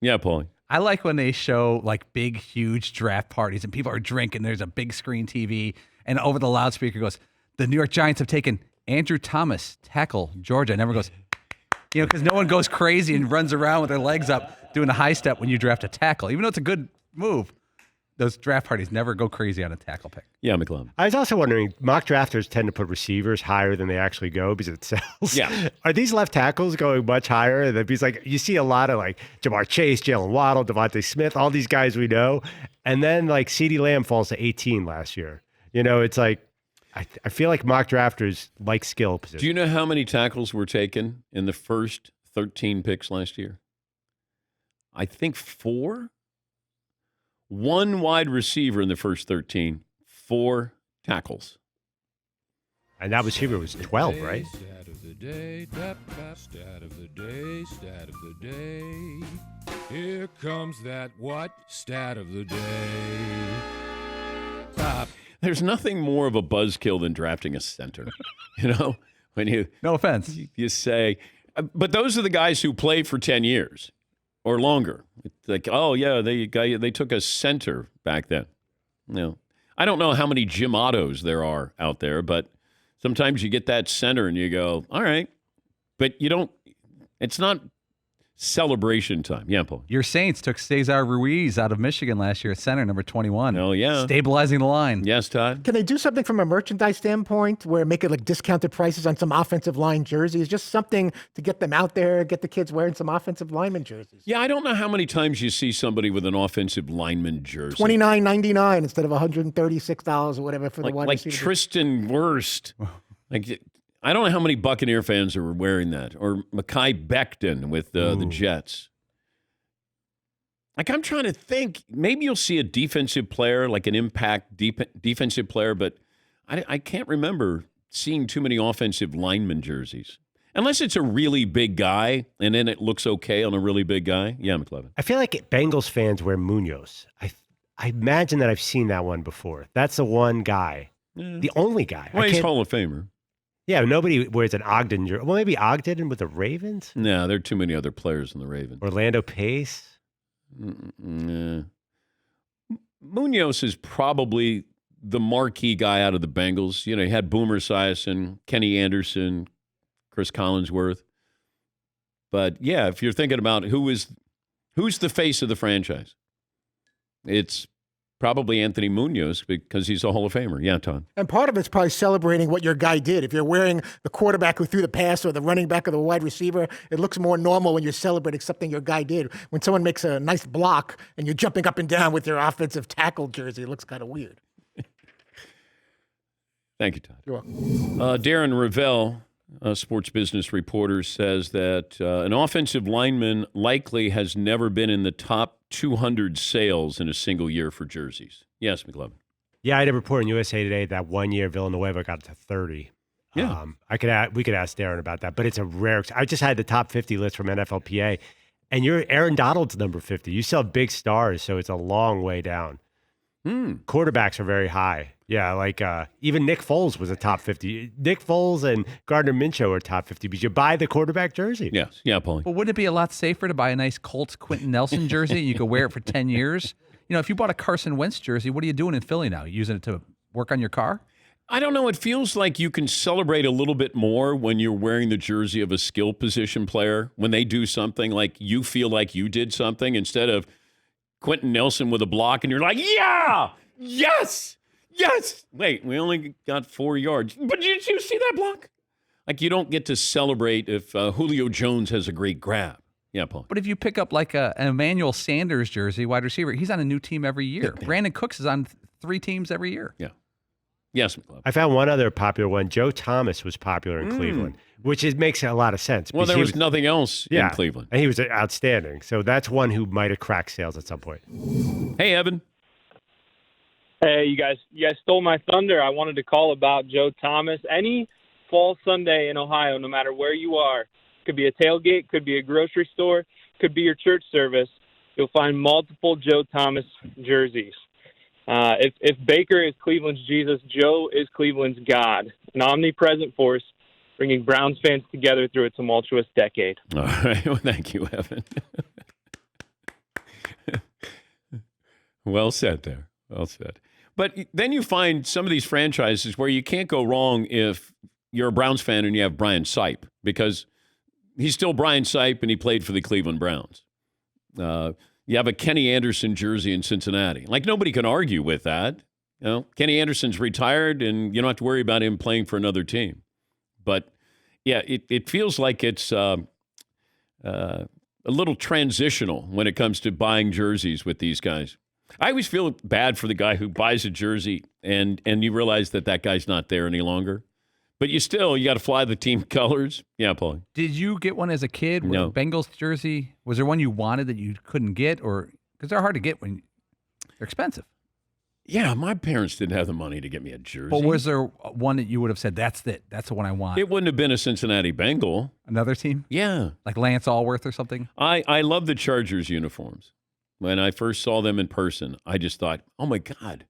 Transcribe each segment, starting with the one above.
Yeah, Paulie. I like when they show like big, huge draft parties and people are drinking. There's a big screen TV, and over the loudspeaker goes, "The New York Giants have taken Andrew Thomas, tackle, Georgia." And everyone goes, because no one goes crazy and runs around with their legs up doing a high step when you draft a tackle, even though it's a good move. Those draft parties never go crazy on a tackle pick. Yeah, McClellan. I was also wondering, mock drafters tend to put receivers higher than they actually go because it sells. Yeah. Are these left tackles going much higher? Because like you see a lot of like Jamar Chase, Jalen Waddle, Devontae Smith, all these guys we know. And then like CeeDee Lamb falls to 18 last year. It's like, I feel like mock drafters like skill positions. Do you know how many tackles were taken in the first 13 picks last year? I think 4. 1 wide receiver in the first 13, 4 tackles. And that receiver was 12, right? Stat of the day, stat of the day, stat of the day. Here comes that what? Stat of the day. Top. There's nothing more of a buzzkill than drafting a center. When you No offense. you say, but those are the guys who play for 10 years. Or longer. It's like, oh, yeah, they took a center back then. I don't know how many Jim Ottos there are out there, but sometimes you get that center and you go, all right. But you don't, it's not celebration time. Yeah, Paul. Your Saints took Cesar Ruiz out of Michigan last year at center, number 21. Oh, yeah. Stabilizing the line. Yes, Todd? Can they do something from a merchandise standpoint where make it like discounted prices on some offensive line jerseys? Just something to get them out there, get the kids wearing some offensive lineman jerseys. Yeah, I don't know how many times you see somebody with an offensive lineman jersey. $29.99 instead of $136 or whatever for the wide like receiver. Tristan Wirst. I don't know how many Buccaneer fans are wearing that. Or Mekhi Becton with the Jets. Like, I'm trying to think. Maybe you'll see a defensive player, like an impact defensive player, but I can't remember seeing too many offensive lineman jerseys. Unless it's a really big guy, and then it looks okay on a really big guy. Yeah, McLevin. I feel like Bengals fans wear Munoz. I imagine that I've seen that one before. That's the one guy. Yeah. The only guy. Well, he's Hall of Famer. Yeah, nobody wears an Ogden jersey. Well, maybe Ogden with the Ravens? No, there are too many other players in the Ravens. Orlando Pace? Munoz is probably the marquee guy out of the Bengals. You had Boomer Esiason, Kenny Anderson, Chris Collinsworth. But, yeah, if you're thinking about who's the face of the franchise, it's probably Anthony Munoz because he's a Hall of Famer. Yeah, Tom. And part of it's probably celebrating what your guy did. If you're wearing the quarterback who threw the pass or the running back or the wide receiver, it looks more normal when you're celebrating something your guy did. When someone makes a nice block and you're jumping up and down with your offensive tackle jersey, it looks kind of weird. Thank you, Todd. You're welcome. Darren Ravel, a sports business reporter, says that an offensive lineman likely has never been in the top 200 sales in a single year for jerseys. Yes, McLevin. Yeah, I had a report in USA Today that 1 year Villanueva got to 30. Yeah. We could ask Darren about that, but it's a rare. I just had the top 50 list from NFLPA, and Aaron Donald's number 50. You still have big stars, so it's a long way down. Quarterbacks are very high. Yeah, like even Nick Foles was a top 50. Nick Foles and Gardner Minshew are top 50 because you buy the quarterback jersey. Yes. Yeah, Paulie. Well, wouldn't it be a lot safer to buy a nice Colts Quentin Nelson jersey? You could wear it for 10 years. If you bought a Carson Wentz jersey, what are you doing in Philly now? You using it to work on your car? I don't know. It feels like you can celebrate a little bit more when you're wearing the jersey of a skill position player. When they do something, like you feel like you did something instead of Quentin Nelson with a block and you're like, yeah, yes. Wait, we only got 4 yards. But did you see that block? Like, you don't get to celebrate if Julio Jones has a great grab. Yeah, Paul. But if you pick up like an Emmanuel Sanders jersey, wide receiver, he's on a new team every year. Brandon Cooks is on 3 teams every year. Yeah. Yes, McLeod. I found one other popular one. Joe Thomas was popular in Cleveland, which makes a lot of sense. Well, there was nothing else in Cleveland. And he was outstanding. So that's one who might have cracked sales at some point. Hey, Evan. Hey, you guys stole my thunder. I wanted to call about Joe Thomas. Any fall Sunday in Ohio, no matter where you are, could be a tailgate, could be a grocery store, could be your church service, you'll find multiple Joe Thomas jerseys. If Baker is Cleveland's Jesus, Joe is Cleveland's God, an omnipresent force bringing Browns fans together through a tumultuous decade. All right. Well, thank you, Evan. Well said there. Well said. But then you find some of these franchises where you can't go wrong if you're a Browns fan and you have Brian Sipe, because he's still Brian Sipe and he played for the Cleveland Browns. You have a Kenny Anderson jersey in Cincinnati. Like, nobody can argue with that. You know, Kenny Anderson's retired and you don't have to worry about him playing for another team. But, yeah, it feels like it's a little transitional when it comes to buying jerseys with these guys. I always feel bad for the guy who buys a jersey and you realize that guy's not there any longer. But you got to fly the team colors. Yeah, Paul. Did you get one as a kid? No. Bengals jersey? Was there one you wanted that you couldn't get? Or because they're hard to get when they're expensive. Yeah, my parents didn't have the money to get me a jersey. But was there one that you would have said, that's it? That's the one I want? It wouldn't have been a Cincinnati Bengal. Another team? Yeah. Like Lance Allworth or something? I love the Chargers uniforms. When I first saw them in person, I just thought, oh, my God,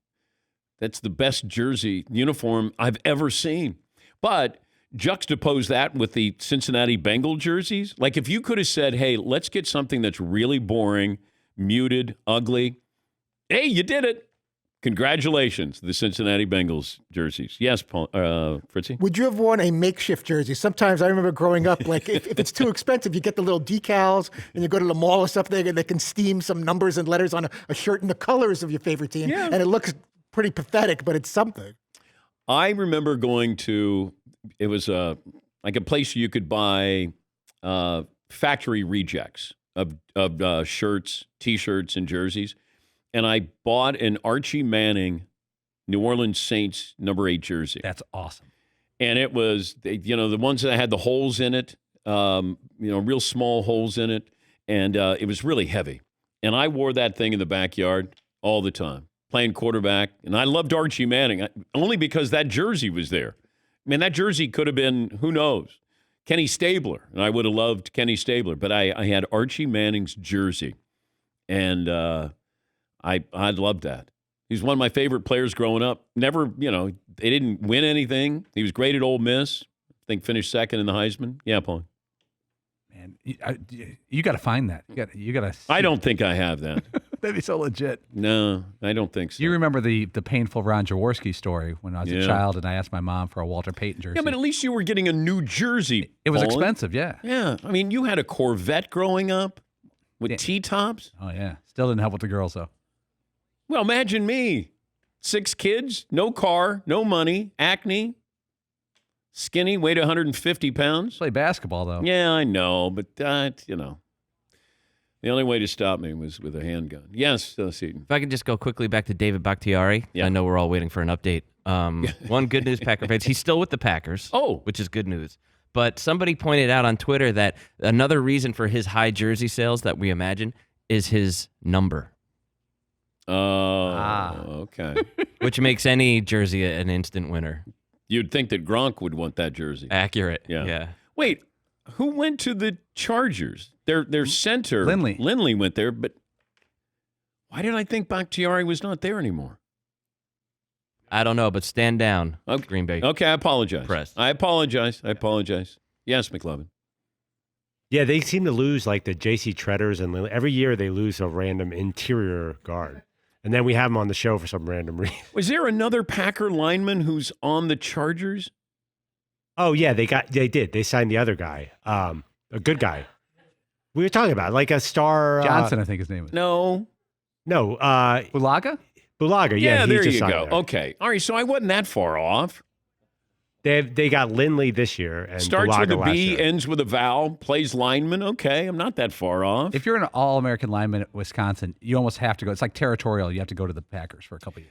that's the best jersey uniform I've ever seen. But juxtapose that with the Cincinnati Bengal jerseys. Like, if you could have said, hey, let's get something that's really boring, muted, ugly. Hey, you did it. Congratulations, the Cincinnati Bengals jerseys. Yes, Paul, Fritzy? Would you have worn a makeshift jersey? Sometimes I remember growing up, like if it's too expensive, you get the little decals and you go to the mall or something and they can steam some numbers and letters on a shirt in the colors of your favorite team. Yeah. And it looks pretty pathetic, but it's something. I remember going to, it was like a place you could buy factory rejects of shirts, T-shirts, and jerseys. And I bought an Archie Manning New Orleans Saints number 8 jersey. That's awesome. And it was, the ones that had the holes in it, real small holes in it. And it was really heavy. And I wore that thing in the backyard all the time, playing quarterback. And I loved Archie Manning only because that jersey was there. I mean, that jersey could have been, who knows, Kenny Stabler. And I would have loved Kenny Stabler. But I had Archie Manning's jersey. And I loved that. He's one of my favorite players growing up. Never, they didn't win anything. He was great at Ole Miss. I think finished second in the Heisman. Yeah, Paul. Man, you got to find that. You got to. I don't think I have that. That'd be so legit. No, I don't think so. You remember the painful Ron Jaworski story when I was a child and I asked my mom for a Walter Payton jersey. Yeah, but at least you were getting a new jersey. It was Paul. expensive, yeah. Yeah. I mean, you had a Corvette growing up with T-tops. Oh, yeah. Still didn't help with the girls, though. Well, imagine me. 6 kids, no car, no money, acne, skinny, weighed 150 pounds. Play basketball, though. Yeah, I know, but the only way to stop me was with a handgun. Yes, Seton. If I could just go quickly back to David Bakhtiari. Yeah. I know we're all waiting for an update. One good news, Packer fans. He's still with the Packers. Oh. Which is good news. But somebody pointed out on Twitter that another reason for his high jersey sales that we imagine is his number. Oh, okay. Which makes any jersey an instant winner. You'd think that Gronk would want that jersey. Accurate. Yeah. Yeah. Wait, who went to the Chargers? Their center. Lindley went there, but why did I think Bakhtiari was not there anymore? I don't know, but stand down, Okay. Green Bay. Okay, I apologize. Press. I apologize. Yes, McLovin. Yeah, they seem to lose like the J.C. Treaders, and every year they lose a random interior guard. And then we have him on the show for some random reason. Was there another Packer lineman who's on the Chargers? Oh, yeah, they did. They signed the other guy, a good guy. We were talking about like a star. Johnson, I think his name is. No. Bulaga? Bulaga, yeah. There just you signed go. there. Okay. All right, so I wasn't that far off. They got Lindley this year. And Starts Bulaga with a last B, year. ends with a vowel, plays lineman. Okay, I'm not that far off. If you're an All-American lineman at Wisconsin, you almost have to go. It's like territorial. You have to go to the Packers for a couple of years.